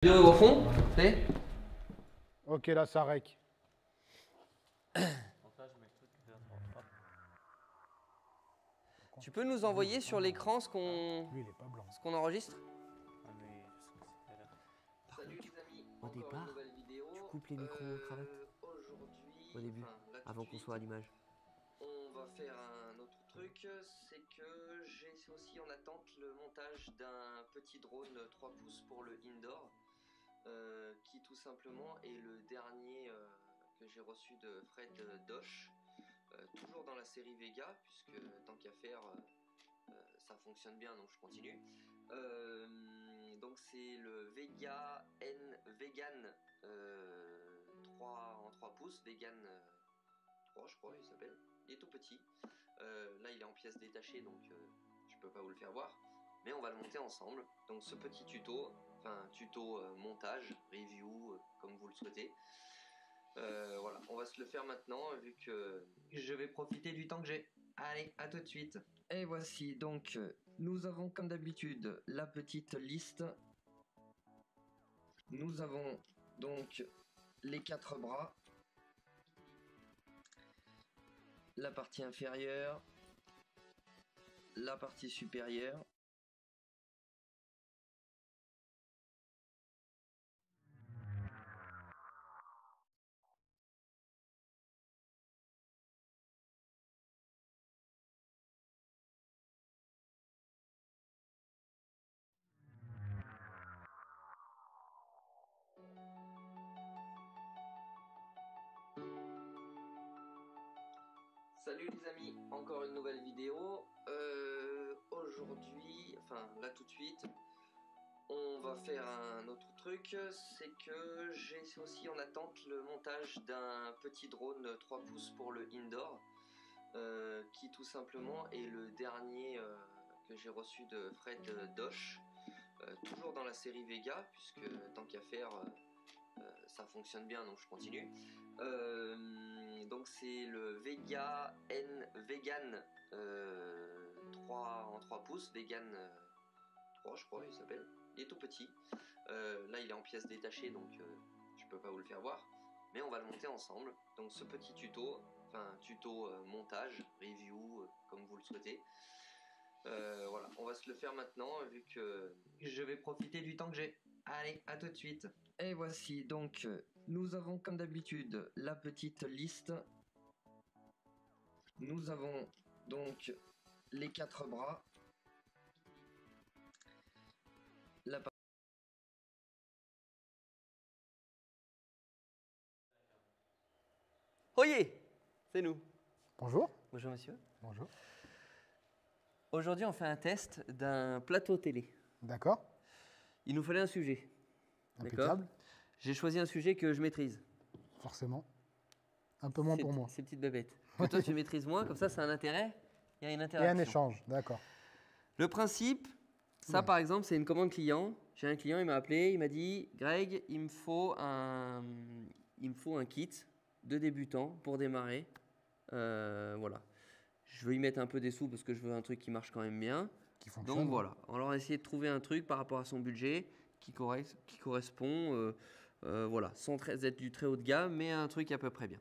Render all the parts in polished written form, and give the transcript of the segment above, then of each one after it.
Vidéo au fond, c'est. Ok, là, ça rec. Tu peux nous envoyer sur l'écran ce qu'on Lui, il est pas blanc. enregistre? Salut les amis, au encore départ, une nouvelle vidéo. tu coupes les micros-cravates Aujourd'hui, au début, enfin, là, tout avant de qu'on suite, soit à l'image. on va faire un autre truc, c'est que j'ai aussi en attente le montage d'un petit drone 3 pouces pour le indoor, qui tout simplement est le dernier que j'ai reçu de Fred Dosh, toujours dans la série Vega, puisque tant qu'à faire, ça fonctionne bien, donc je continue. Donc c'est le Vega N Vegan 3 en 3 pouces, Vegan 3 je crois il s'appelle. Il est tout petit. Là il est en pièces détachées donc je peux pas vous le faire voir. Mais on va le monter ensemble. Donc ce petit tuto, enfin tuto montage, review, comme vous le souhaitez. Voilà, on va se le faire maintenant vu que je vais profiter du temps que j'ai. Allez, à tout de suite. Et voici donc, nous avons comme d'habitude la petite liste. Nous avons donc les 4 bras, la partie inférieure, la partie supérieure. Salut les amis, encore une nouvelle vidéo. Aujourd'hui, enfin là tout de suite, on va faire un autre truc, c'est que j'ai aussi en attente le montage d'un petit drone 3 pouces pour le indoor, qui tout simplement est le dernier que j'ai reçu de Fred Dosh, toujours dans la série Vega, puisque tant qu'à faire, ça fonctionne bien, donc je continue. Donc c'est le Vega N Vegan 3 en 3 pouces, Vegan 3 je crois il s'appelle. Il est tout petit. Là il est en pièces détachées donc je peux pas vous le faire voir. Mais on va le monter ensemble. Donc ce petit tuto, enfin tuto montage, review, comme vous le souhaitez. Voilà, on va se le faire maintenant vu que je vais profiter du temps que j'ai. Allez, à tout de suite. Et voici donc, nous avons comme d'habitude la petite liste. Nous avons donc les 4 bras, la partie. Oyez, c'est nous. Bonjour. Bonjour monsieur. Bonjour. Aujourd'hui, on fait un test d'un plateau télé. D'accord. Il nous fallait un sujet. D'accord. Impeccable. J'ai choisi un sujet que je maîtrise. Forcément. Un peu moins pour moi. Ces petites bébêtes. Que toi, tu maîtrises moins, comme ça, c'est un intérêt. Il y a une Et interaction. un échange, d'accord. Le principe, ça Oui. par exemple, c'est une commande client. J'ai un client, il m'a appelé, il m'a dit Greg, il me faut un kit de débutant pour démarrer. Voilà. Je veux y mettre un peu des sous parce que je veux un truc qui marche quand même bien. Qui fonctionne. Donc voilà, on va essayer de trouver un truc par rapport à son budget qui correspond, voilà, sans être du très haut de gamme, mais un truc à peu près bien.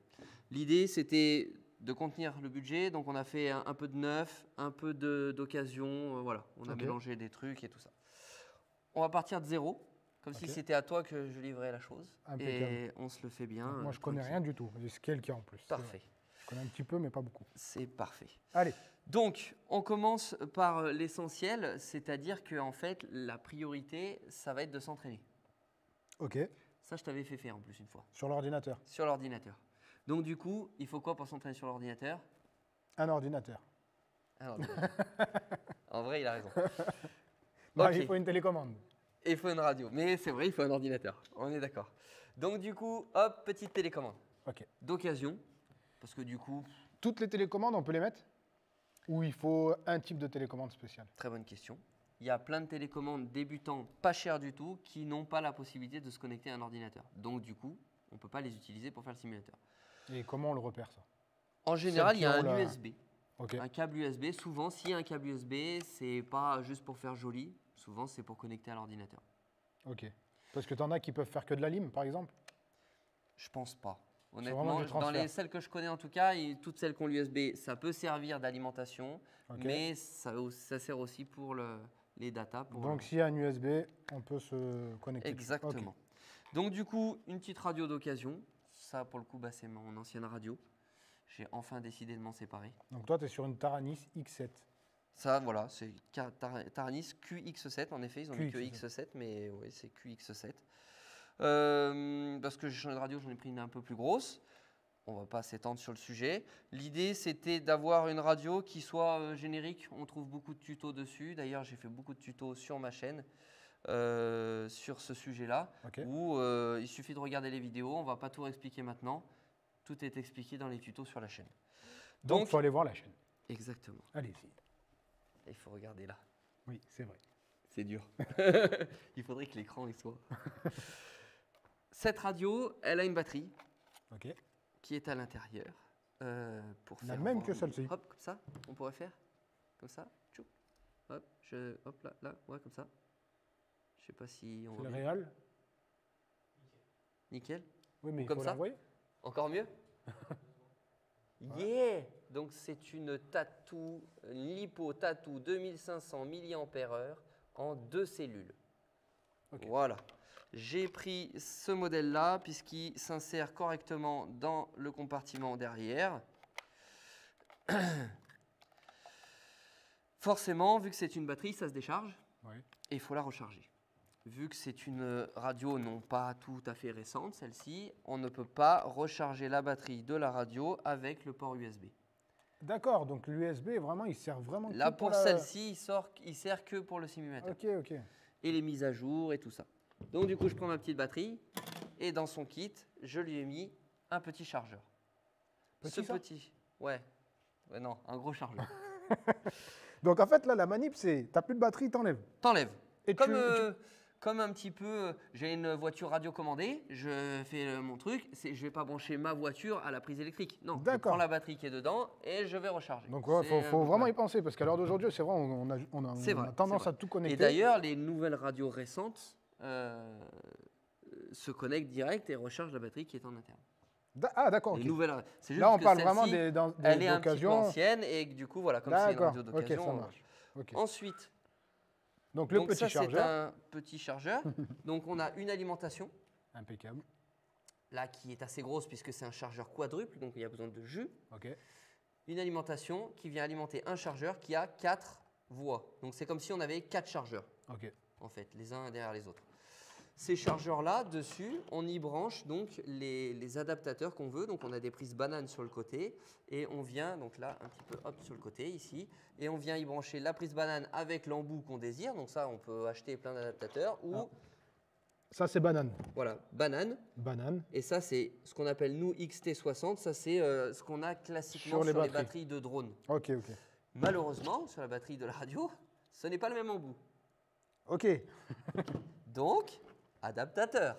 L'idée, c'était de contenir le budget, donc on a fait un peu de neuf, un peu d'occasion, voilà, on a mélangé des trucs et tout ça. On va partir de zéro, comme si c'était à toi que je livrais la chose. Impeccable. Et on se le fait bien. Donc moi, je connais rien du tout. C'est quelqu'un en plus. Parfait. Je connais un petit peu, mais pas beaucoup. C'est parfait. Allez. Donc, on commence par l'essentiel, c'est-à-dire que en fait, la priorité, ça va être de s'entraîner. Ok. Ça, je t'avais fait faire en plus une fois. Sur l'ordinateur. Sur l'ordinateur. Donc, du coup, il faut quoi pour s'entraîner sur l'ordinateur? Un ordinateur. Un ordinateur. En vrai, il a raison. Non, Ok. il faut une télécommande. Et il faut une radio. Mais c'est vrai, il faut un ordinateur. On est d'accord. Donc, du coup, hop, petite télécommande. Ok. D'occasion. Parce que du coup, Toutes les télécommandes, on peut les mettre? Ou il faut un type de télécommande spéciale? très bonne question. Il y a plein de télécommandes débutants pas chères du tout qui n'ont pas la possibilité de se connecter à un ordinateur. Donc du coup, on ne peut pas les utiliser pour faire le simulateur. Et comment on le repère, ça? En général, il y a Celles qui ont un la- USB. Ok. Un câble USB. Souvent, s'il y a un câble USB, c'est pas juste pour faire joli. Souvent, c'est pour connecter à l'ordinateur. Ok. Parce que tu en as qui peuvent faire que de la lime, par exemple. Je pense pas. vraiment Honnêtement, du dans transfert. celles que je connais en tout cas, et toutes celles qui ont l'USB, ça peut servir d'alimentation, Ok. mais ça sert aussi pour les datas. Donc, s'il y a un USB, on peut se connecter. dessus. Exactement. Donc du coup, une petite radio d'occasion. Ça, pour le coup, bah, c'est mon ancienne radio. J'ai enfin décidé de m'en séparer. Ok. Donc, toi, tu es sur une Taranis X7. Ça, voilà, c'est Taranis QX7. En effet, ils ont mis que QX7. X7, mais oui, c'est QX7. Parce que j'ai changé de radio, j'en ai pris une un peu plus grosse. On va pas s'étendre sur le sujet. L'idée, c'était d'avoir une radio qui soit générique. On trouve beaucoup de tutos dessus. D'ailleurs, j'ai fait beaucoup de tutos sur ma chaîne sur ce sujet-là, Ok. où il suffit de regarder les vidéos. On va pas tout expliquer maintenant. Tout est expliqué dans les tutos sur la chaîne. Donc, il faut aller voir la chaîne. Exactement. Allez-y. Il faut regarder là. Oui, c'est vrai. C'est dur. Il faudrait que l'écran y soit. Cette radio, elle a une batterie Ok. qui est à l'intérieur. Pour La faire même voir- que celle-ci. Hop, comme ça, on pourrait faire. Comme ça. Tchou. Hop, hop là, ouais, comme ça. Je sais pas si on C'est le voit bien. réel. Nickel. Oui, mais il Comme faut ça l'envoyer. Encore mieux. Yeah. Donc c'est une Tattoo Lipo Tattoo 2500 mAh en 2 cellules. Ok. Voilà. J'ai pris ce modèle-là puisqu'il s'insère correctement dans le compartiment derrière. Forcément, vu que c'est une batterie, ça se décharge Oui. et il faut la recharger. Vu que c'est une radio non pas tout à fait récente, celle-ci, on ne peut pas recharger la batterie de la radio avec le port USB. D'accord, donc l'USB, vraiment, il sert vraiment Là, que pour la... celle-ci, il sert que pour le simulateur. Ok, ok. Et les mises à jour et tout ça. Donc du coup, je prends ma petite batterie et dans son kit, je lui ai mis un petit chargeur. Petit, ça petit, ouais, non, un gros chargeur. Donc en fait, là, la manip, c'est t'as plus de batterie, t'enlèves. T'enlèves. Et Comme un petit peu, j'ai une voiture radiocommandée, je fais mon truc, je vais pas brancher ma voiture à la prise électrique. Non, je D'accord. prends la batterie qui est dedans et je vais recharger. Donc ouais, C'est faut un peu vraiment pareil. y penser, parce qu'à l'heure d'aujourd'hui, c'est vrai, C'est vrai, on a tendance c'est à vrai. tout connecter. Et d'ailleurs, les nouvelles radios récentes se connectent direct et rechargent la batterie qui est en interne. Ah d'accord, ok. Les nouvelles, c'est juste Là, on que parle vraiment celle-ci, des elle est un petit peu occasions. ancienne et que, du coup, voilà, comme c'est une D'accord, radio ok, d'occasion. ça marche. Ok. Ensuite, Donc le donc petit ça, c'est chargeur, un petit chargeur. Donc on a une alimentation impeccable. là qui est assez grosse puisque c'est un chargeur quadruple, donc il y a besoin de jus. Ok. Une alimentation qui vient alimenter un chargeur qui a 4 voies. Donc c'est comme si on avait 4 chargeurs Ok. en fait, les uns derrière les autres. Ces chargeurs-là, dessus, on y branche donc les adaptateurs qu'on veut. Donc on a des prises bananes sur le côté et on vient, donc là un petit peu hop sur le côté ici, et on vient y brancher la prise banane avec l'embout qu'on désire. Donc ça, on peut acheter plein d'adaptateurs ou Ah. Ça, c'est banane. voilà, banane. Banane. Et ça, c'est ce qu'on appelle nous XT60. Ça, c'est ce qu'on a classiquement Sur les sur les batteries. batteries de drone. Ok, ok. Malheureusement, sur la batterie de la radio, ce n'est pas le même embout. Ok. Donc, adaptateur.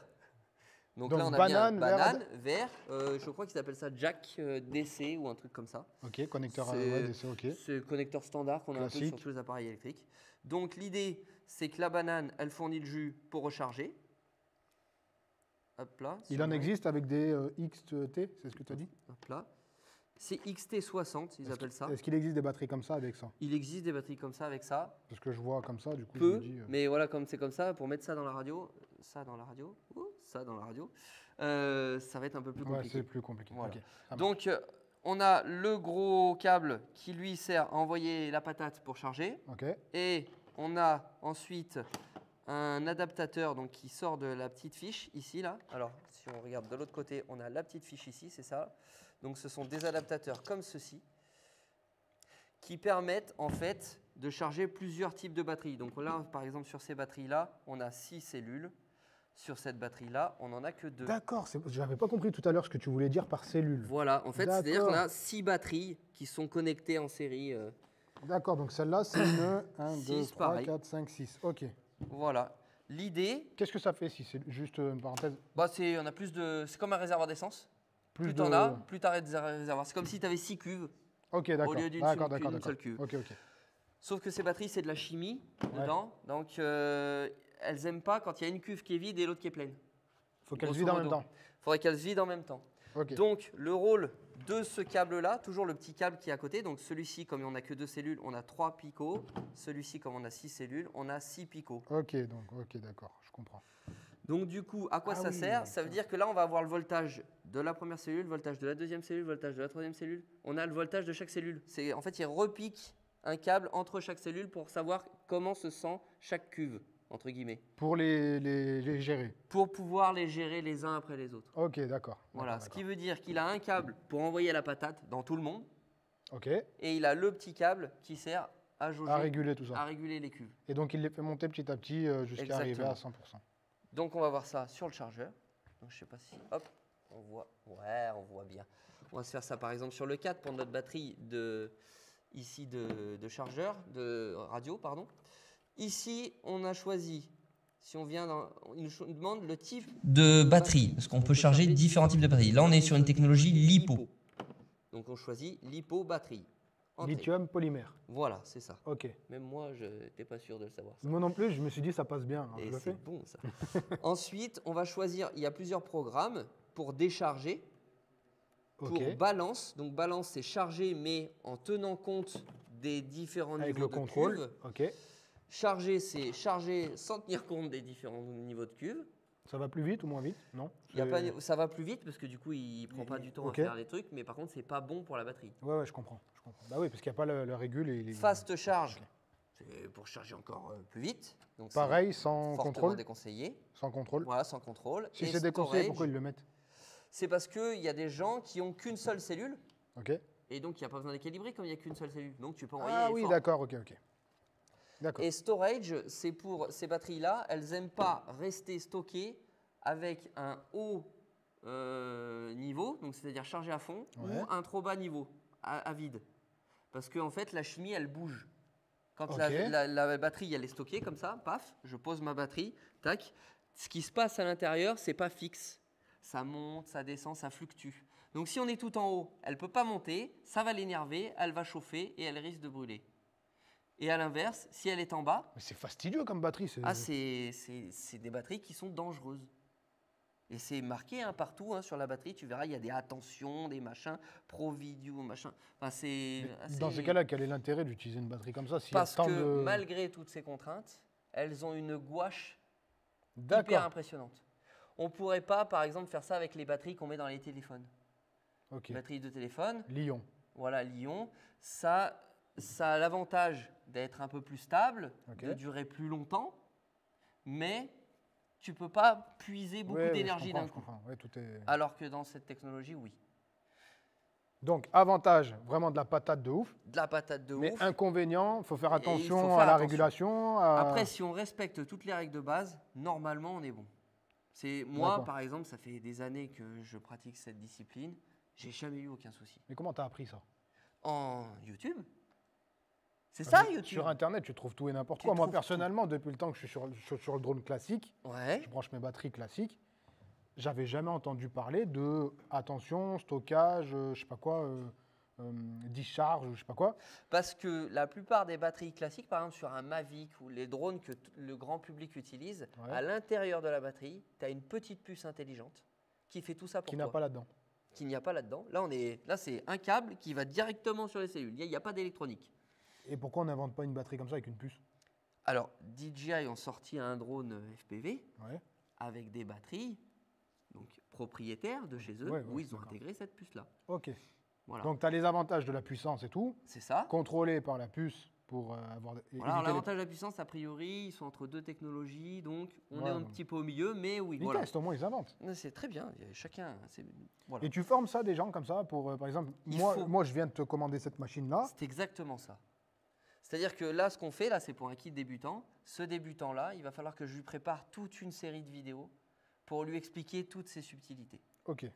Donc là, Donc, on a banane, bien vert, banane, vert, je crois qu'ils appellent ça jack DC ou un truc comme ça. Ok, connecteur à C'est- DC, ok. C'est le connecteur standard qu'on a un peu sur Classique. tous les appareils électriques. Donc l'idée, c'est que la banane, elle fournit le jus pour recharger. Hop là. si Il on en a- existe avec des XT, c'est ce que tu as dit? Hop là. C'est XT60, ils appellent ça. Est-ce qu'il existe des batteries comme ça avec ça? Il existe des batteries comme ça avec ça. Parce que je vois comme ça, du coup, je me Peu, dis... mais voilà, comme c'est comme ça, pour mettre ça dans la radio, ça dans la radio, ça dans la radio, ça va être un peu plus ouais, compliqué. c'est plus compliqué. Voilà. Ok, ça marche. Donc, on a le gros câble qui lui sert à envoyer la patate pour charger. Ok, Et on a ensuite un adaptateur donc, qui sort de la petite fiche ici. Là. Alors, si on regarde de l'autre côté, on a la petite fiche ici, c'est ça. Donc, ce sont des adaptateurs comme ceci qui permettent en fait de charger plusieurs types de batteries. Donc là, par exemple, sur ces batteries-là, on a 6 cellules. Sur cette batterie-là, on n'en a que 2. d'accord. Je n'avais pas compris tout à l'heure ce que tu voulais dire par cellule. Voilà, en fait, c'est-à-dire D'accord. qu'on a 6 batteries qui sont connectées en série. D'accord, donc celle-là, c'est une 1, 2, Six, 3, pareil. 4, 5, 6. Ok. Voilà. L'idée, Qu'est-ce que ça fait si c'est juste une parenthèse? bah, on a plus de. C'est comme un réservoir d'essence. Plus de- t'en as, plus t'arrêtes de réservoir. C'est comme si tu avais 6 cuves Ok, d'accord. au lieu d'une D'accord, seule, d'accord, qu'une d'accord. seule cuve. Ok, ok. Sauf que ces batteries, c'est de la chimie Ouais. dedans. Donc, elles n'aiment pas quand il y a une cuve qui est vide et l'autre qui est pleine. Faut qu'elles se Grosso vident en même modo. temps. Il faudrait qu'elles se vident en même temps. Ok. Donc, le rôle de ce câble-là, toujours le petit câble qui est à côté. Donc, celui-ci, comme on n'a que 2 cellules, on a 3 picots. Celui-ci, comme on a 6 cellules, on a 6 picots. Ok, d'accord, je comprends. Donc, du coup, à quoi Ah ça oui, sert? Ça veut ça. dire que là, on va avoir le voltage de la première cellule, le voltage de la deuxième cellule, le voltage de la troisième cellule. On a le voltage de chaque cellule. En fait, il repique un câble entre chaque cellule pour savoir comment se sent chaque cuve, entre guillemets, Pour les gérer. pour pouvoir les gérer les uns après les autres. Ok, d'accord. Voilà, d'accord, ce qui veut dire qu'il a un câble pour envoyer la patate dans tout le monde Ok, et il a le petit câble qui sert à jauger, à réguler tout à ça. réguler les cuves. Et donc, il les fait monter petit à petit jusqu'à arriver à 100%. Donc on va voir ça sur le chargeur. Donc je sais pas si, hop, on voit, ouais, on voit bien. On va se faire ça par exemple sur le 4 pour notre batterie de chargeur, de radio, pardon. Ici, on a choisi, si on vient dans, il nous demande le type de batterie, parce qu'on peut charger différents types de batteries. Là, on est sur une technologie LiPo. Donc on choisit LiPo batterie. Entrée. Lithium polymère. Voilà, c'est ça. Ok. Même moi, je n'étais pas sûr de le savoir. Ça. Moi non plus, je me suis dit ça passe bien. Alors, je Et le c'est fais. bon ça. Ensuite, on va choisir, il y a plusieurs programmes pour décharger, pour Ok. balance. Donc balance, c'est charger, mais en tenant compte des différents Avec niveaux le de contrôle. cuve. Ok. Charger, c'est charger sans tenir compte des différents niveaux de cuve. Ça va plus vite ou moins vite? Non. Il y a C'est- pas, ça va plus vite parce que du coup, il prend pas du temps Ok. à faire les trucs, mais par contre, c'est pas bon pour la batterie. Ouais, je comprends. Bah oui, parce qu'il n'y a pas le régule. Et les... Fast charge, Ok. c'est pour charger encore plus vite. Donc Pareil, c'est sans fortement contrôle. déconseillé. Sans contrôle. Voilà, sans contrôle. Si Et c'est déconseillé, storage, pourquoi ils le mettent? c'est parce qu'il y a des gens qui ont qu'une seule cellule Ok. et donc il n'y a pas besoin d'équilibrer comme il n'y a qu'une seule cellule. Donc tu peux envoyer Ah oui, fort. d'accord, ok. D'accord. Et storage, c'est pour ces batteries-là, elles n'aiment pas rester stockées avec un haut niveau, donc c'est-à-dire chargé à fond, Ouais. ou un trop bas niveau, à vide. Parce qu'en fait, la chimie, elle bouge. Quand Ok. la batterie, elle est stockée comme ça, paf, je pose ma batterie, tac. Ce qui se passe à l'intérieur, c'est pas fixe. Ça monte, ça descend, ça fluctue. Donc si on est tout en haut, elle ne peut pas monter, ça va l'énerver, elle va chauffer et elle risque de brûler. Et à l'inverse, si elle est en bas, Mais c'est fastidieux comme batterie. c'est des batteries qui sont dangereuses. Et c'est marqué partout sur la batterie, tu verras, il y a des attentions, des machins, pro video, machin. Enfin, c'est Mais dans ces cas-là, quel est l'intérêt d'utiliser une batterie comme ça s'il y a parce tant que de... malgré toutes ces contraintes, elles ont une gouache hyper D'accord. impressionnante. On ne pourrait pas, par exemple, faire ça avec les batteries qu'on met dans les téléphones. Ok. Batterie de téléphone, Lyon. voilà, Lyon, ça a l'avantage d'être un peu plus stable, Ok. de durer plus longtemps, mais tu ne peux pas puiser beaucoup Ouais, d'énergie d'un je coup. comprends. Ouais, tout est... Alors que dans cette technologie, oui. Donc, avantage, vraiment de la patate de ouf. De la patate de Mais ouf. inconvénient, il faut faire Et il attention faut à faire la attention. régulation. Après, si on respecte toutes les règles de base, normalement, on est bon. Moi, D'accord. par exemple, ça fait des années que je pratique cette discipline. J'ai jamais eu aucun souci. Mais comment tu as appris ça? En YouTube. C'est ça, YouTube. Sur Internet, tu trouves tout et n'importe Tu quoi. Moi, trouves personnellement, depuis le temps que je suis sur le drone classique, Ouais. je branche mes batteries classiques, j'avais jamais entendu parler de attention, stockage, je sais pas quoi, discharge, je sais pas quoi. Parce que la plupart des batteries classiques, par exemple sur un Mavic ou les drones que le grand public utilise, Ouais. à l'intérieur de la batterie, tu as une petite puce intelligente qui fait tout ça pour Qui toi. n'a pas là-dedans. Qu'il n'y a pas là-dedans. Là, c'est un câble qui va directement sur les cellules. Il n'y a pas d'électronique. Et pourquoi on n'invente pas une batterie comme ça avec une puce? Alors, DJI ont sorti un drone FPV Ouais. avec des batteries donc propriétaires de chez eux Ouais, où ouais, ils ont d'accord. intégré cette puce-là. Ok. Voilà. Donc, tu as les avantages de la puissance et tout, C'est ça. contrôlé par la puce pour avoir. Voilà, alors, éviter les- l'avantage de la puissance, a priori, ils sont entre deux technologies, donc on Ouais, est un non. petit peu au milieu, mais oui, Ils voilà. testent, au moins, ils inventent. Mais c'est très bien, il y a chacun. Voilà. Et tu formes ça des gens comme ça pour, par exemple, Il moi, faut. moi, je viens de te commander cette machine-là. C'est exactement ça. C'est-à-dire que là, ce qu'on fait, là, c'est pour un kit débutant. Ce débutant-là, il va falloir que je lui prépare toute une série de vidéos pour lui expliquer toutes ces subtilités. Ok.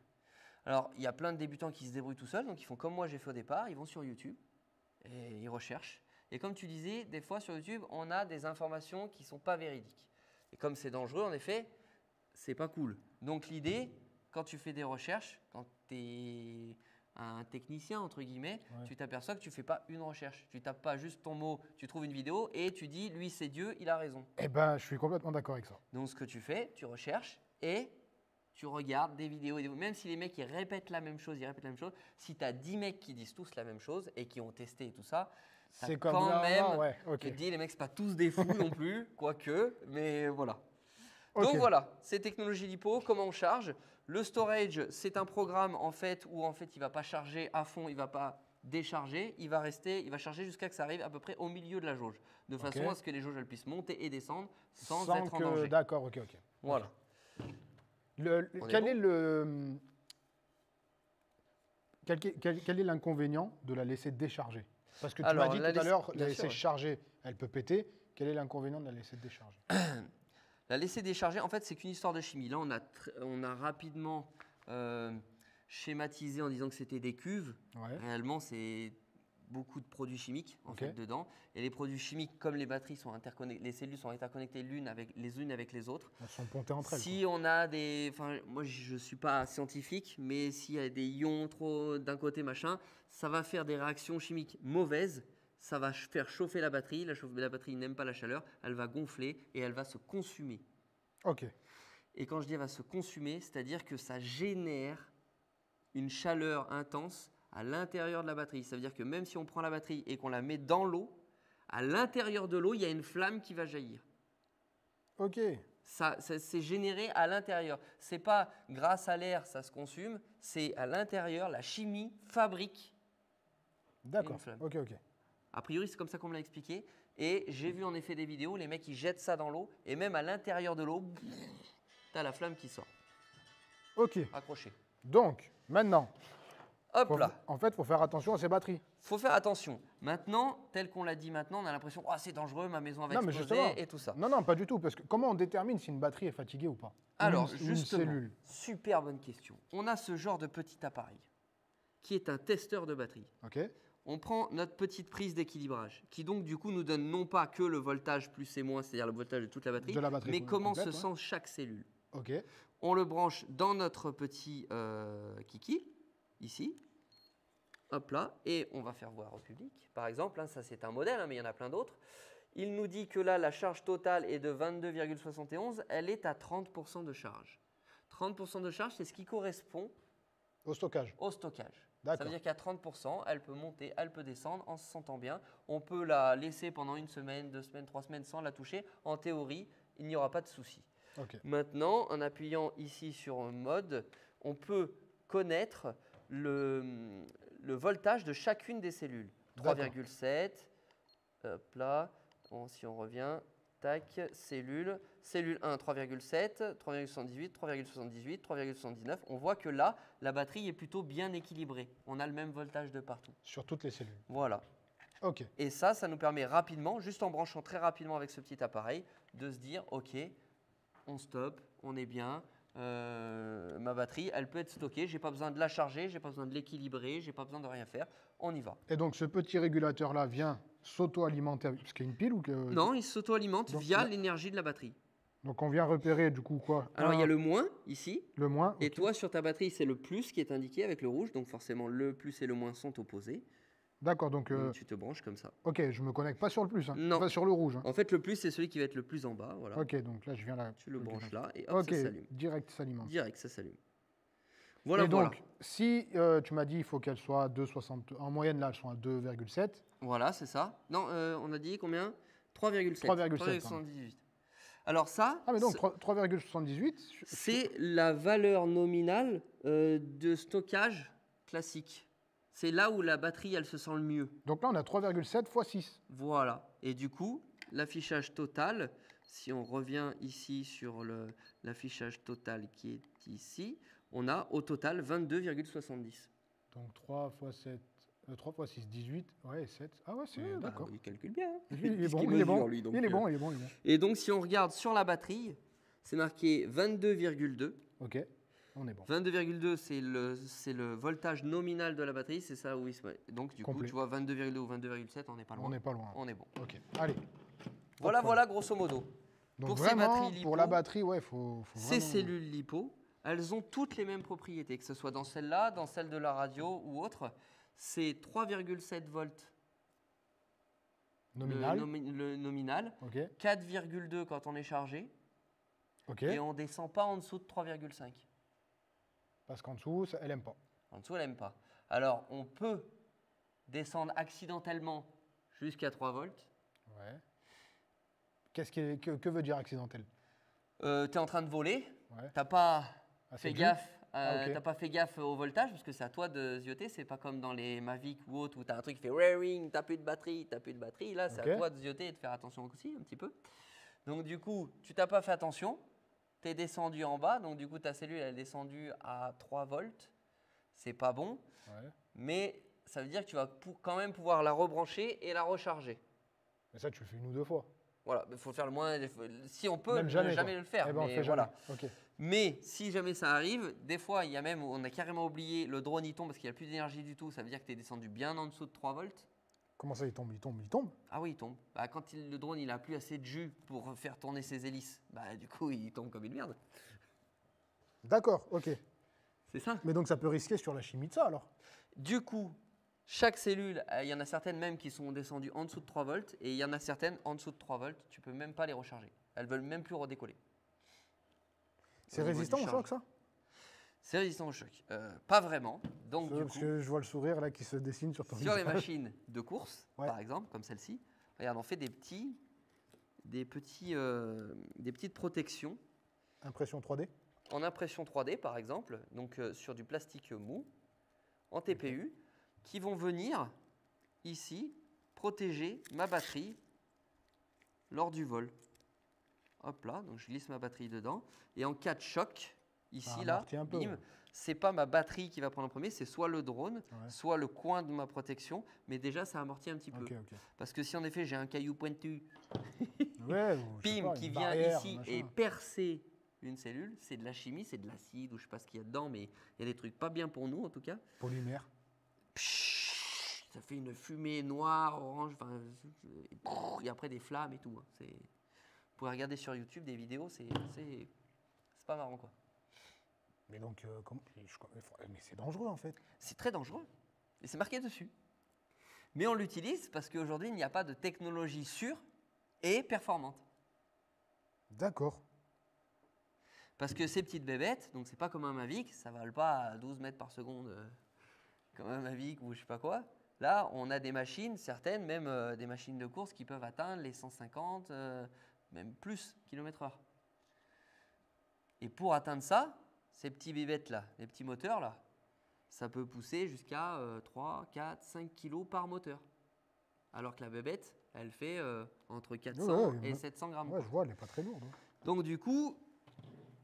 Alors, il y a plein de débutants qui se débrouillent tout seuls, donc ils font comme moi j'ai fait au départ, ils vont sur YouTube et ils recherchent. Et comme tu disais, des fois sur YouTube, on a des informations qui ne sont pas véridiques. Et comme c'est dangereux, en effet, c'est pas cool. Donc l'idée, quand tu fais des recherches, quand tu es un technicien, entre guillemets, Ouais. tu t'aperçois que tu ne fais pas une recherche. Tu tapes pas juste ton mot, tu trouves une vidéo et tu dis, lui c'est Dieu, il a raison. Eh ben, je suis complètement d'accord avec ça. Donc ce que tu fais, tu recherches et tu regardes des vidéos. Même si les mecs ils répètent la même chose, si tu as 10 mecs qui disent tous la même chose et qui ont testé et tout ça, t'as C'est comme quand là, même, ouais, tu ok. te dis les mecs c'est pas tous des fous non plus, quoique, mais voilà. Ok. Donc voilà, c'est technologie lipo, comment on charge. Le storage, c'est un programme en fait où en fait il va pas charger à fond, il va pas décharger, il va charger jusqu'à que ça arrive à peu près au milieu de la jauge, de façon à ce que les jauges elles puissent monter et descendre sans être en danger. D'accord, ok. Voilà. On est Quel bon est le. Quel est l'inconvénient de la laisser décharger? Parce que tu Alors, m'as dit la tout à laisser- l'heure, bien la laisser sûr, ouais. charger, elle peut péter. Quel est l'inconvénient de la laisser décharger? La laisser décharger, en fait, c'est qu'une histoire de chimie. Là, on a rapidement schématisé en disant que c'était des cuves. Ouais. Réellement, c'est beaucoup de produits chimiques en Ok. fait dedans. Et les produits chimiques, comme les batteries sont interconnectées, les cellules sont interconnectées les unes avec les autres. Elles sont pontées entre elles. Si on a des, enfin, moi je suis pas scientifique, mais s'il y a des ions trop d'un côté machin, ça va faire des réactions chimiques mauvaises. Ça va faire chauffer la batterie. La batterie n'aime pas la chaleur. Elle va gonfler et elle va se consumer. Quoi. Ok. Et quand je dis elle va se consumer, c'est-à-dire que ça génère une chaleur intense à l'intérieur de la batterie. Ça veut dire que même si on prend la batterie et qu'on la met dans l'eau, à l'intérieur de l'eau, il y a une flamme qui va jaillir. Ok. Ça c'est généré à l'intérieur. C'est pas grâce à l'air, ça se consume. C'est à l'intérieur, la chimie fabrique. D'accord. Une flamme. Ok. A priori, c'est comme ça qu'on me l'a expliqué. Et j'ai vu en effet des vidéos, les mecs ils jettent ça dans l'eau et même à l'intérieur de l'eau, t'as la flamme qui sort. Ok. Accroché. Donc, maintenant, Hop là. en fait, il faut faire attention à ces batteries. Faut faire attention. Maintenant, tel qu'on l'a dit maintenant, on a l'impression oh, c'est dangereux, ma maison va Non, mais exploser justement. et tout ça. Non, pas du tout. Parce que comment on détermine si une batterie est fatiguée ou pas? Alors, Une justement, cellule. super bonne question. On a ce genre de petit appareil qui est un testeur de batterie. Ok. On prend notre petite prise d'équilibrage qui donc du coup nous donne non pas que le voltage plus et moins, c'est-à-dire le voltage de toute la batterie, De la batterie mais comment complète, se ouais. sent chaque cellule. Ok. On le branche dans notre petit kiki, ici. Hop là, et on va faire voir au public. Par exemple, hein, ça c'est un modèle, hein, mais il y en a plein d'autres. Il nous dit que là, la charge totale est de 22,71, elle est à 30% de charge. 30% de charge, c'est ce qui correspond Au stockage. au stockage. Ça D'accord. veut dire qu'à 30%, elle peut monter, elle peut descendre en se sentant bien. On peut la laisser pendant 1 semaine, 2 semaines, 3 semaines sans la toucher. En théorie, il n'y aura pas de souci. Ok. Maintenant, en appuyant ici sur mode, on peut connaître le voltage de chacune des cellules. D'accord. 3,7, hop là, bon, si on revient, tac, cellule 1, 3,7, 3,78, 3,78, 3,79. On voit que là, la batterie est plutôt bien équilibrée. On a le même voltage de partout. Sur toutes les cellules. Voilà. Ok. Et ça nous permet rapidement, juste en branchant très rapidement avec ce petit appareil, de se dire, OK, on stoppe, on est bien, ma batterie, elle peut être stockée, j'ai pas besoin de la charger, j'ai pas besoin de l'équilibrer, j'ai pas besoin de rien faire, on y va. Et donc, ce petit régulateur-là vient s'auto-alimenter parce qu'il y a une pile ou que... Non, il s'auto-alimente Donc, via là- l'énergie de la batterie. Donc, on vient repérer du coup quoi? Alors, il y a le moins ici, le moins. et ok. toi, sur ta batterie, c'est le plus qui est indiqué avec le rouge, donc forcément, le plus et le moins sont opposés. D'accord, donc, Donc, tu te branches comme ça. ok, je me connecte pas sur le plus, hein. Non. Pas sur le rouge. hein. En fait, le plus, c'est celui qui va être le plus en bas, voilà. Ok, donc là, je viens là. Tu le ok, branches d'accord. là, et hop, Ok, ça s'allume. direct s'alimente. Direct, ça s'allume. Voilà, Et donc, voilà. si tu m'as dit il faut qu'elle soit à 2,60, en moyenne là, elles sont à 2,7. Voilà, c'est ça. Non, on a dit combien 3,7. 3,7, 3,78. Alors ça, Ah, mais donc 3,78. c'est la valeur nominale de stockage classique. C'est là où la batterie, elle se sent le mieux. Donc là, on a 3,7 x 6. Voilà. Et du coup, l'affichage total, si on revient ici sur l'affichage total qui est ici, on a au total 22,70. Donc 3 x 7, 3 x 6, 18. Ouais, 7. Ah ouais, c'est Ah, bah, d'accord. il calcule bien. hein. Il est bon, Puisqu'il il est mesure, bon. lui, donc, Il est bon, il est bon, il est bon. Et donc, si on regarde sur la batterie, c'est marqué 22,2. Ok, on est bon. 22,2, c'est le voltage nominal de la batterie, c'est ça où il se met. Donc, du coup, Complet. tu vois 22,2 ou 22,7, on n'est pas loin. On n'est pas loin. On est bon. Ok, allez. Voilà, problème. voilà, grosso modo. Donc Pour ces vraiment, batteries pour lipo, la batterie, ouais, faut Ces vraiment... cellules lipo, elles ont toutes les mêmes propriétés, que ce soit dans celle-là, dans celle de la radio ou autre. C'est 3,7 volts Nominal. le nominal, Ok. 4,2 quand on est chargé, Ok. et on ne descend pas en dessous de 3,5. Parce qu'en dessous, elle aime pas. En dessous, elle n'aime pas. Alors, on peut descendre accidentellement jusqu'à 3 volts. Ouais. Que veut dire accidentel? Tu es en train de voler, Ouais. tu n'as pas Assez fait dur. gaffe. Ah, ok. T'as pas fait gaffe au voltage parce que c'est à toi de zioter, c'est pas comme dans les Mavic ou autres où tu as un truc qui fait raring, t'as plus de batterie, t'as plus de batterie. Là, c'est Ok. à toi de zioter et de faire attention aussi un petit peu. Donc du coup, tu t'as pas fait attention, tu es descendu en bas, donc du coup ta cellule elle est descendue à 3 volts. C'est pas bon, Ouais. mais ça veut dire que tu vas quand même pouvoir la rebrancher et la recharger. Mais ça, tu le fais 1 ou 2 fois. Voilà, il faut le faire le moins. Si on peut, Même ne jamais, jamais quoi. le faire. Eh ben, on mais fait voilà. jamais. Ok. Mais si jamais ça arrive, des fois, il y a même, on a carrément oublié, le drone il tombe parce qu'il n'y a plus d'énergie du tout. Ça veut dire que tu es descendu bien en dessous de 3 volts. Comment ça, il tombe? Il tombe? Il tombe? Ah oui, il tombe. Bah, quand le drone il a plus assez de jus pour faire tourner ses hélices, bah, du coup, il tombe comme une merde. D'accord, ok. C'est ça. Mais donc, ça peut risquer sur la chimie de ça, alors? Du coup, chaque cellule, il y en a certaines même qui sont descendues en dessous de 3 volts et il y en a certaines en dessous de 3 volts. Tu peux même pas les recharger. Elles veulent même plus redécoller. C'est Au niveau résistant du au choc, ça? C'est résistant au choc. Pas vraiment. Donc, du Parce coup, que je vois le sourire là qui se dessine sur ton sur les visage. machines de course, Ouais. par exemple, comme celle-ci, regarde, on fait des petites protections Impression 3D? en impression 3D, par exemple, donc sur du plastique mou, en TPU, qui vont venir ici protéger ma batterie lors du vol. Hop là, donc je glisse ma batterie dedans. Et en cas de choc, ici, Ça là, amortit un peu, bim, ouais. c'est pas ma batterie qui va prendre en premier, c'est soit le drone, Ouais. soit le coin de ma protection, mais déjà ça amortit un petit peu. Ok, ok. Parce que si en effet j'ai un caillou pointu, Ouais, ou je sais pim, pas, qui une vient barrière, ici machin. et percer une cellule, c'est de la chimie, c'est de l'acide ou je sais pas ce qu'il y a dedans, mais il y a des trucs pas bien pour nous en tout cas. Polymère. Pshhh, ça fait une fumée noire, orange, et après des flammes et tout. Hein. Vous pouvez regarder sur YouTube des vidéos, c'est pas marrant quoi. Mais donc, mais c'est dangereux en fait. C'est très dangereux et c'est marqué dessus. Mais on l'utilise parce qu'aujourd'hui il n'y a pas de technologie sûre et performante. D'accord. Parce que ces petites bébêtes, donc c'est pas comme un Mavic, ça ne vole pas à 12 mètres par seconde comme un Mavic ou je sais pas quoi. Là, on a des machines, certaines, même des machines de course qui peuvent atteindre les 150, même plus km/h. Et pour atteindre ça, ces petits bébêtes là, les petits moteurs là, ça peut pousser jusqu'à 3, 4, 5 kg par moteur. Alors que la bébête, elle fait entre 400 Ouais, et 700 grammes. Ouais, je vois, elle n'est pas très lourde. Hein. Donc du coup,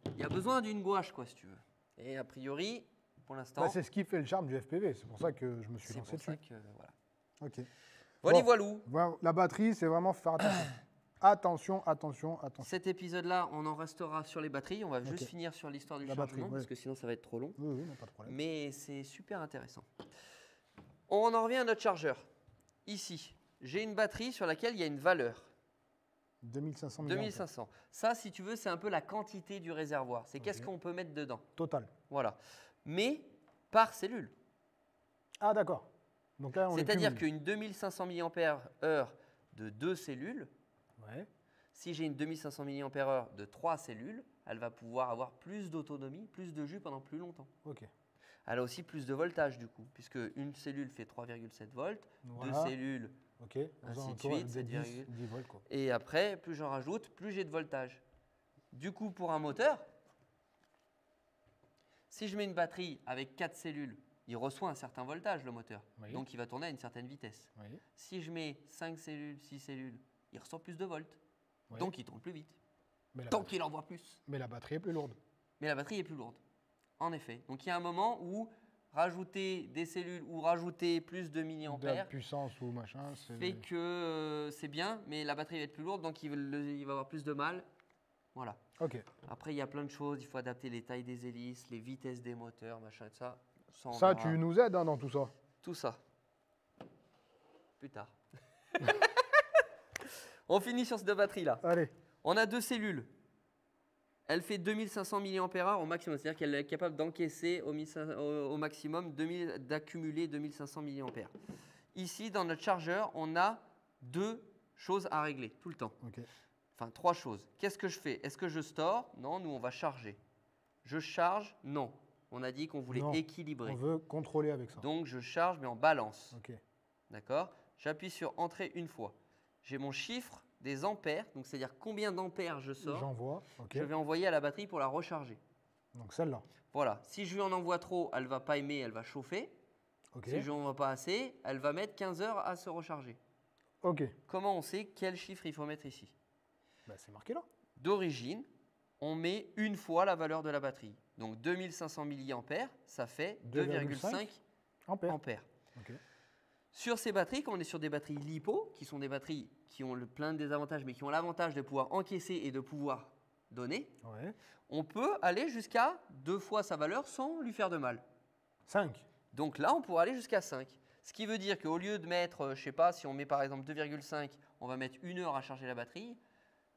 il y a besoin d'une gouache, quoi, si tu veux. Et a priori, pour l'instant, Bah, c'est ce qui fait le charme du FPV. C'est pour ça que je me suis c'est lancé pour ça dessus. que voilà. Ok. Voilà, Bon. voilou. Voilà, la batterie, c'est vraiment faire attention. Attention, attention, attention. Cet épisode-là, on en restera sur les batteries. On va juste Ok. finir sur l'histoire du La chargement, batterie, ouais. parce que sinon ça va être trop long. Oui, oui, non, pas de problème. Mais c'est super intéressant. On en revient à notre chargeur. Ici, j'ai une batterie sur laquelle il y a une valeur. 2500 mAh. 2500. Ça, si tu veux, c'est un peu la quantité du réservoir. C'est qu'est-ce Ok. qu'on peut mettre dedans. Total. Voilà. Mais par cellule. Ah, d'accord. Donc là, on les C'est-à-dire cumule. qu'une 2500 mAh de 2 cellules, Ouais. si j'ai une 2500 mAh de 3 cellules, elle va pouvoir avoir plus d'autonomie, plus de jus pendant plus longtemps. Ok. Elle a aussi plus de voltage du coup, puisque une cellule fait 3,7 volts, Voilà. 2 cellules, Ok. Ainsi de alentours suite, de 10, 7,8. 10 volts, quoi. et après, plus j'en rajoute, plus j'ai de voltage. Du coup, pour un moteur, si je mets une batterie avec 4 cellules, il reçoit un certain voltage le moteur, Oui. donc il va tourner à une certaine vitesse. Oui. Si je mets 5 cellules, 6 cellules, il ressent plus de volts. Oui. Donc il tourne plus vite. Mais la, Donc il envoie plus. mais la batterie est plus lourde. Mais la batterie est plus lourde. En effet. Donc il y a un moment où rajouter des cellules ou rajouter plus de De milliampères puissance ou machin. c'est- fait que c'est bien, mais la batterie va être plus lourde, donc il va avoir plus de mal. Voilà. Ok. Après, il y a plein de choses. Il faut adapter les tailles des hélices, les vitesses des moteurs, machin, et ça. On Ça, verra. tu nous aides hein, dans tout ça. Tout ça. Plus tard. On finit sur ces deux batteries-là. Allez. On a deux cellules. Elle fait 2500 mAh au maximum, c'est-à-dire qu'elle est capable d'encaisser au maximum d'accumuler 2500 mAh. Ici, dans notre chargeur, on a 2 choses à régler tout le temps. Ok. Enfin, 3 choses. Qu'est-ce que je fais? Est-ce que je store? Non, nous, on va charger. Je charge? Non. On a dit qu'on voulait Non, équilibrer. On veut contrôler avec ça. Donc, je charge, mais en balance. Ok. D'accord? J'appuie sur Entrée une fois. J'ai mon chiffre des ampères, donc c'est-à-dire combien d'ampères je sors. J'envoie. Ok. Je vais envoyer à la batterie pour la recharger. Donc celle-là. Voilà. Si je lui en envoie trop, elle ne va pas aimer, elle va chauffer. Ok. Si je lui en envoie pas assez, elle va mettre 15 heures à se recharger. Ok. Comment on sait quel chiffre il faut mettre ici? Bah, c'est marqué là. D'origine, on met une fois la valeur de la batterie. Donc 2500 mAh, ça fait 2,5 Ampère. ampères. Ok. Sur ces batteries, quand on est sur des batteries LiPo, qui sont des batteries qui ont plein de désavantages, mais qui ont l'avantage de pouvoir encaisser et de pouvoir donner, Ouais. on peut aller jusqu'à 2 fois sa valeur sans lui faire de mal. 5. Donc là, on pourrait aller jusqu'à 5. Ce qui veut dire qu'au lieu de mettre, je sais pas, si on met par exemple 2,5, on va mettre 1 heure à charger la batterie.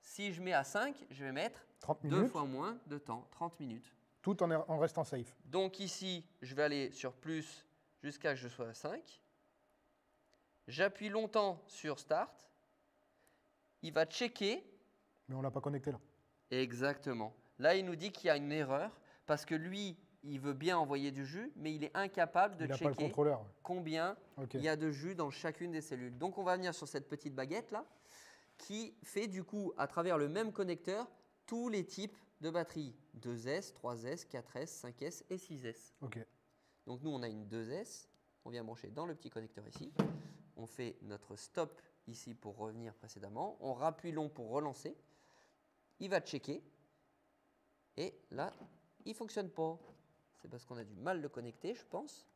Si je mets à 5, je vais mettre 30 2 minutes. fois moins de temps, 30 minutes. Tout en restant safe. Donc ici, je vais aller sur plus jusqu'à ce que je sois à 5. J'appuie longtemps sur Start. Il va checker. Mais on l'a pas connecté là. Exactement. Là, il nous dit qu'il y a une erreur parce que lui, il veut bien envoyer du jus, mais il est incapable de Il n'a pas le checker contrôleur. Ouais. combien Ok. il y a de jus dans chacune des cellules. Donc, on va venir sur cette petite baguette là qui fait du coup, à travers le même connecteur, tous les types de batteries. 2S, 3S, 4S, 5S et 6S. Ok. Donc nous, on a une 2S, on vient brancher dans le petit connecteur ici. On fait notre stop ici pour revenir précédemment. On rappuie long pour relancer. Il va checker. Et là, il ne fonctionne pas. C'est parce qu'on a du mal le connecter, je pense.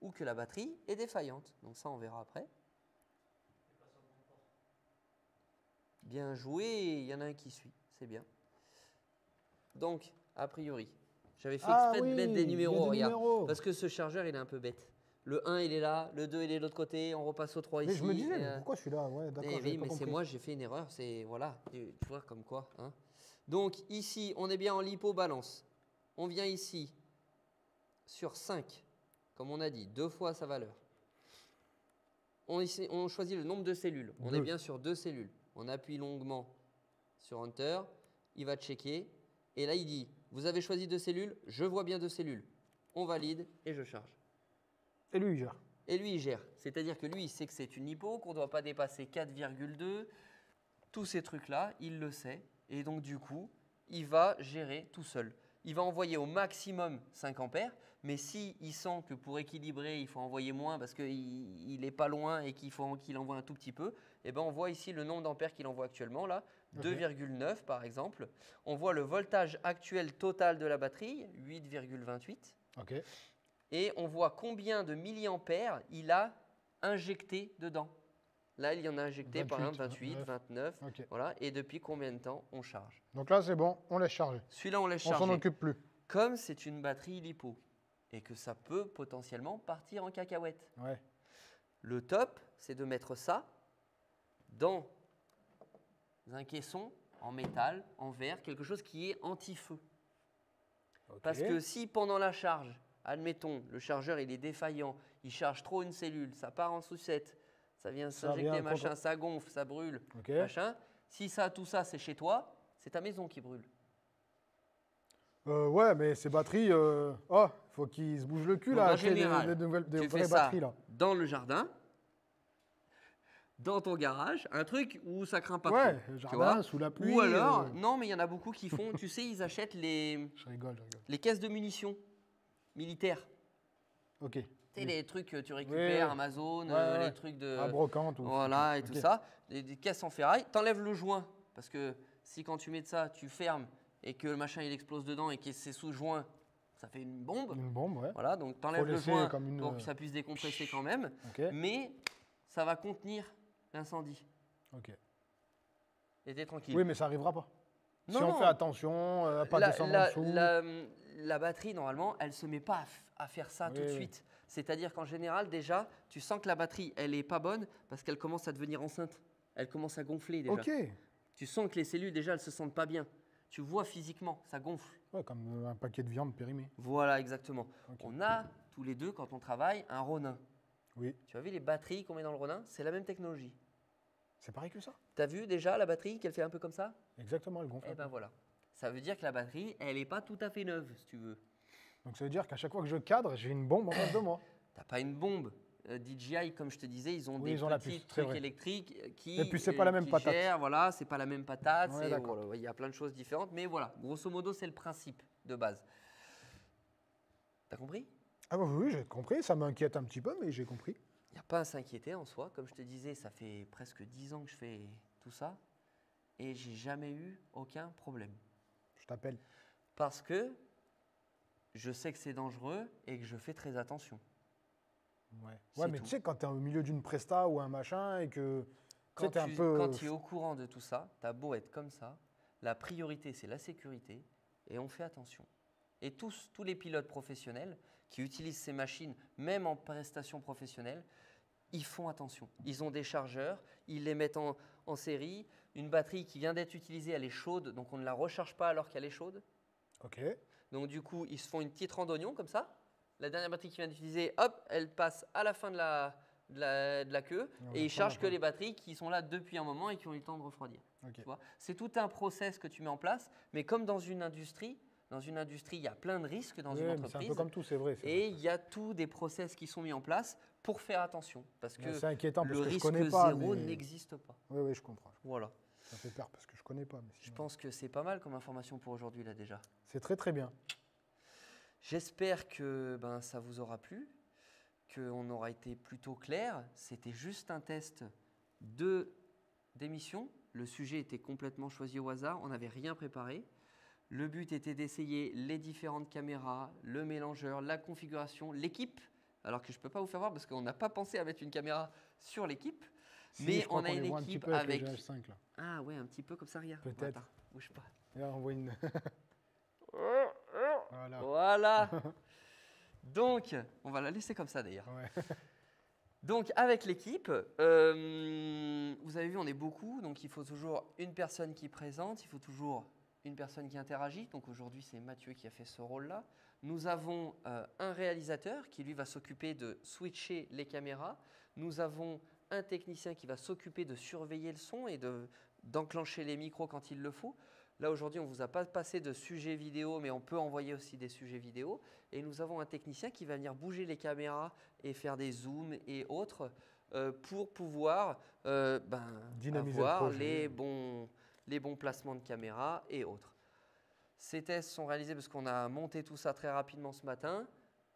Ou que la batterie est défaillante. Donc ça, on verra après. Bien joué, il y en a un qui suit. C'est bien. Donc, a priori, j'avais fait exprès de mettre des numéros, regarde. Parce que ce chargeur, il est un peu bête. Le 1, il est là, le 2, il est de l'autre côté, on repasse au 3 Mais ici. je me disais, et, mais pourquoi je suis là? Ouais, d'accord. oui, j'avais pas mais c'est compris. moi, j'ai fait une erreur. C'est voilà, tu vois comme quoi. Hein. Donc ici, on est bien en lipo balance. On vient ici sur 5, comme on a dit, 2 fois sa valeur. On choisit le nombre de cellules. On est 2. bien sur 2 cellules. On appuie longuement sur Enter. Il va checker. Et là, il dit, vous avez choisi 2 cellules. Je vois bien 2 cellules. On valide et je charge. Et lui, il gère. Et lui, il gère. C'est-à-dire que lui, il sait que c'est une hypo, qu'on ne doit pas dépasser 4,2. Tous ces trucs-là, il le sait. Et donc, du coup, il va gérer tout seul. Il va envoyer au maximum 5 ampères. Mais s'il sent que pour équilibrer, il faut envoyer moins parce qu'il n'est pas loin et qu'il faut qu'il envoie un tout petit peu, eh ben on voit ici le nombre d'ampères qu'il envoie actuellement, là, Ok. 2,9 par exemple. On voit le voltage actuel total de la batterie, 8,28. Ok. Et on voit combien de milliampères il a injecté dedans. Là, il y en a injecté par 28, exemple 28, 29. Ok. Voilà. Et depuis combien de temps on charge? Donc là, c'est bon, on laisse charger. Celui-là, on laisse On charger. s'en occupe plus. Comme c'est une batterie LiPo et que ça peut potentiellement partir en cacahuète. Ouais. Le top, c'est de mettre ça dans un caisson en métal, en verre, quelque chose qui est anti-feu. Ok. Parce que si pendant la charge, admettons, le chargeur il est défaillant, il charge trop une cellule, ça part en sucette, ça vient Ça s'injecter, vient machin, contre- ça gonfle, ça brûle, Ok. machin. Si ça, tout ça, c'est chez toi, c'est ta maison qui brûle. Ouais, mais ces batteries, faut qu'ils se bougent le cul Donc, là, en acheter général, des tu vraies fais ça batteries là. dans le jardin, dans ton garage, un truc où ça craint pas Ouais, trop. tu jardin, vois. sous la pluie. Ou alors, non, mais il y en a beaucoup qui font, tu sais, ils achètent Je rigole. les caisses de munitions militaires. Ok. Tu sais, les trucs que tu récupères, Ouais. Amazon, Ouais. les trucs de. À brocante ou. Voilà, et Ok. tout ça. Des caisses en ferraille. T'enlèves le joint, parce que si quand tu mets de ça, tu fermes et que le machin il explose dedans et que c'est sous joint, ça fait une bombe. Une bombe, ouais. Voilà, donc t'enlèves le laisser joint comme une- pour que ça puisse décompresser quand même. Ok. Mais ça va contenir l'incendie. Ok. Et t'es tranquille. Oui, mais ça arrivera pas. Si Non, on non. fait attention à pas descendre en dessous. La batterie, normalement, elle ne se met pas à faire ça tout de Oui, oui. suite. C'est-à-dire qu'en général, déjà, tu sens que la batterie, elle n'est pas bonne parce qu'elle commence à devenir enceinte. Elle commence à gonfler déjà. Ok. Tu sens que les cellules, déjà, elles ne se sentent pas bien. Tu vois physiquement, ça gonfle. Ouais, comme un paquet de viande périmée. Voilà, exactement. Ok. On a tous les deux, quand on travaille, un Ronin. Oui, Tu as vu les batteries qu'on met dans le Ronin? C'est la même technologie. c'est pareil que ça. Tu as vu déjà la batterie qu'elle fait un peu comme ça? Exactement, elle gonfle. Eh un peu. ben voilà. Ça veut dire que la batterie, elle n'est pas tout à fait neuve, si tu veux. Donc ça veut dire qu'à chaque fois que je cadre, j'ai une bombe en face de moi. T'as pas une bombe. DJI, comme je te disais, ils ont Oui, des ils ont la petits puce, c'est trucs vrai. électriques qui. Et puis, c'est pas la même qui patate. gèrent, voilà, c'est pas la même patate. Ouais, c'est- d'accord. voilà, il y a plein de choses différentes, mais voilà, grosso modo, c'est le principe de base. T'as compris? Ah bah oui, j'ai compris. Ça m'inquiète un petit peu, mais j'ai compris. Il n'y a pas à s'inquiéter en soi. Comme je te disais, ça fait presque 10 ans que je fais tout ça et j'ai jamais eu aucun problème. Je t'appelle. Parce que je sais que c'est dangereux et que je fais très attention. Ouais, C'est ouais, mais tout. tu sais, quand tu es au milieu d'une presta ou un machin et que tu sais, Quand t'es un tu peu. quand tu es au courant de tout ça, tu as beau être comme ça, la priorité, c'est la sécurité et on fait attention. Et tous les pilotes professionnels qui utilisent ces machines, même en prestation professionnelle, ils font attention. Ils ont des chargeurs, ils les mettent en série. Une batterie qui vient d'être utilisée, elle est chaude, donc on ne la recharge pas alors qu'elle est chaude. Ok. Donc du coup, ils se font une petite randonnion comme ça. La dernière batterie qu'ils viennent d'utiliser, hop, elle passe à la fin de la queue on et la ils prend chargent que après. les batteries qui sont là depuis un moment et qui ont eu le temps de refroidir. Ok. Tu vois, c'est tout un process que tu mets en place, mais comme dans une industrie, il y a plein de risques dans Oui, une mais c'est un entreprise. peu comme tout, c'est vrai. c'est vrai. Et il y a tous des process qui sont mis en place pour faire attention. Parce Mais que c'est inquiétant parce le que je risque connais pas. zéro mais- n'existe pas. Oui, oui, je comprends. Voilà. Ça fait peur parce que je connais pas. Mais Je sinon- pense que c'est pas mal comme information pour aujourd'hui là déjà. C'est très très bien. J'espère que ça vous aura plu, qu'on aura été plutôt clair. C'était juste un test d'émission. Le sujet était complètement choisi au hasard. On n'avait rien préparé. Le but était d'essayer les différentes caméras, le mélangeur, la configuration, l'équipe. Alors que je ne peux pas vous faire voir parce qu'on n'a pas pensé à mettre une caméra sur l'équipe. Si, Mais je crois on a qu'on les une voit un petit équipe peu avec avec. le GH5 là. Ah ouais, un petit peu comme ça, regarde. Peut-être. Attends, bouge pas. Et là, on voit une. Voilà. Voilà. Donc, on va la laisser comme ça d'ailleurs. Ouais. Donc, avec l'équipe, vous avez vu, on est beaucoup. Donc, il faut toujours une personne qui présente, il faut toujours une personne qui interagit. Donc, aujourd'hui, c'est Mathieu qui a fait ce rôle-là. Nous avons un réalisateur qui, lui, va s'occuper de switcher les caméras. Nous avons un technicien qui va s'occuper de surveiller le son et d'enclencher les micros quand il le faut. Là, aujourd'hui, on ne vous a pas passé de sujet vidéo, mais on peut envoyer aussi des sujets vidéo. Et nous avons un technicien qui va venir bouger les caméras et faire des zooms et autres pour pouvoir Dynamiser le avoir projet. les bons placements de caméra et autres. Ces tests sont réalisés parce qu'on a monté tout ça très rapidement ce matin.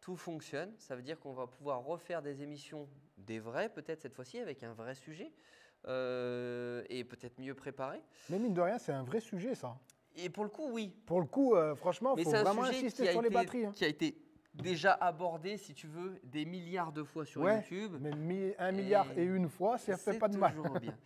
Tout fonctionne. Ça veut dire qu'on va pouvoir refaire des émissions, des vraies peut-être cette fois-ci, avec un vrai sujet et peut-être mieux préparé. Mais mine de rien, c'est un vrai sujet ça. Et pour le coup, oui. Pour le coup, franchement, il Mais faut c'est un vraiment sujet insister qui a sur les été- batteries. Hein. qui a été déjà abordé, si tu veux, des milliards de fois sur Ouais, YouTube. mais 1 milliard et une fois, ça fait pas de mal. C'est toujours bien.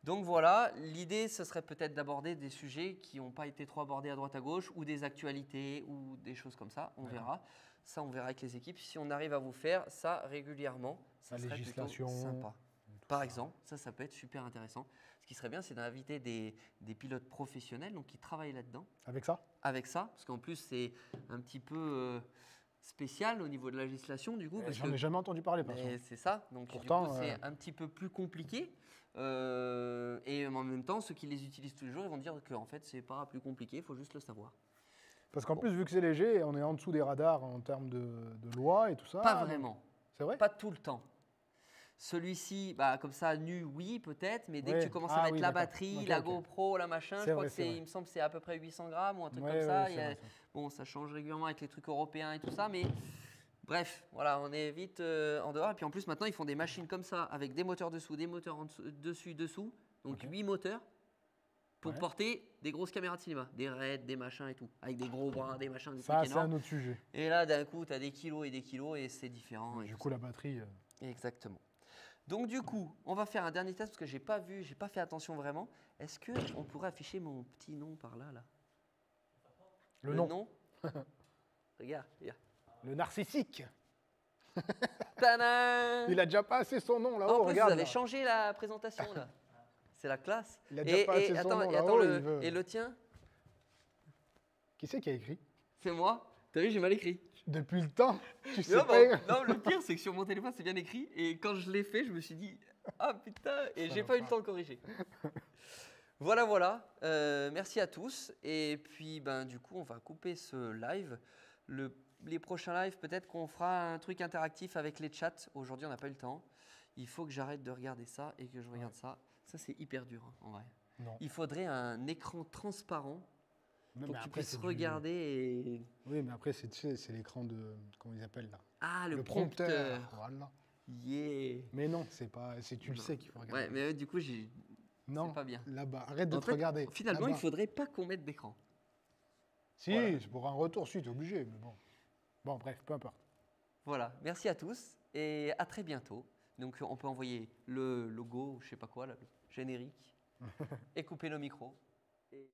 Donc voilà, l'idée, ce serait peut-être d'aborder des sujets qui n'ont pas été trop abordés à droite à gauche, ou des actualités, ou des choses comme ça. On verra. Ça, on verra avec les équipes. Si on arrive à vous faire ça régulièrement, ça La serait législation, plutôt sympa. tout Par ça. exemple, ça peut être super intéressant. Ce qui serait bien, c'est d'inviter des pilotes professionnels donc, qui travaillent là-dedans Avec ça avec ça, parce qu'en plus, c'est un petit peu spécial au niveau de la législation, du coup. parce J'en que- ai jamais entendu parler, par mais contre. c'est ça, donc Pourtant, du coup, c'est un petit peu plus compliqué. Et en même temps, ceux qui les utilisent tous les jours, ils vont dire qu'en fait, c'est pas plus compliqué, il faut juste le savoir. Parce qu'en plus, vu que c'est léger, on est en dessous des radars en termes de loi et tout ça. Pas donc- vraiment, C'est vrai pas tout le temps. Celui-ci, comme ça, nu, oui, peut-être, mais dès que Ouais. tu commences Ah à mettre oui, la d'accord. batterie, Ok, la ok. GoPro, la machin, C'est je crois vrai, que c'est vrai. il me semble que c'est à peu près 800 grammes ou un truc Ouais, comme ouais, ça. c'est vrai, ça. Bon, ça change régulièrement avec les trucs européens et tout ça, mais bref, voilà, on est vite en dehors. Et puis en plus, maintenant, ils font des machines comme ça, avec des moteurs dessous, des moteurs dessous. Donc Ok. 8 moteurs pour Ouais. porter des grosses caméras de cinéma, des RED, des machins et tout, avec des gros bras, des machins, des Ça, trucs c'est énormes. un autre sujet. Et là, d'un coup, tu as des kilos et c'est différent. et Du tout coup, la batterie. ça. Exactement. Donc du coup, on va faire un dernier test parce que j'ai pas fait attention vraiment. Est-ce que on pourrait afficher mon petit nom par là, là Le nom. Regarde. Le narcissique. Tadam Il a déjà passé son nom En là-haut, plus, regarde. vous avez là. changé la présentation là. C'est la classe. Il a déjà passé son nom et là-haut, il veut. et le tien Qui c'est qui a écrit? C'est moi. T'as vu, j'ai mal écrit. Depuis le temps, tu sais Non, pas écrire. non, le pire, c'est que sur mon téléphone, c'est bien écrit. Et quand je l'ai fait, je me suis dit, ah putain, et Ça j'ai va pas eu le pas. temps de corriger. Voilà, voilà. Merci à tous. Et puis, ben, du coup, on va couper ce live. Les prochains lives, peut-être qu'on fera un truc interactif avec les chats. Aujourd'hui, on n'a pas eu le temps. Il faut que j'arrête de regarder ça et que je regarde ça. Ça, c'est hyper dur, hein, en vrai. Non. Il faudrait un écran transparent Mais pour que tu après, puisses c'est regarder et... Oui, mais après, tu sais, c'est l'écran de. Comment ils appellent là? Ah, le prompteur. prompteur. Voilà. Yeah. Mais non, c'est pas. Tu le Non. sais qu'il faut regarder. Ouais, mais du coup, j'ai... Non, c'est pas bien. là-bas. Arrête de En te fait, regarder. finalement, Là-bas. il faudrait pas qu'on mette d'écran. Si, Voilà. c'est pour un retour, si, t'es obligé, mais bon. Bon, bref, peu importe. Voilà, merci à tous et à très bientôt. Donc on peut envoyer le logo, je sais pas quoi, là, le générique, et couper nos micros. Et...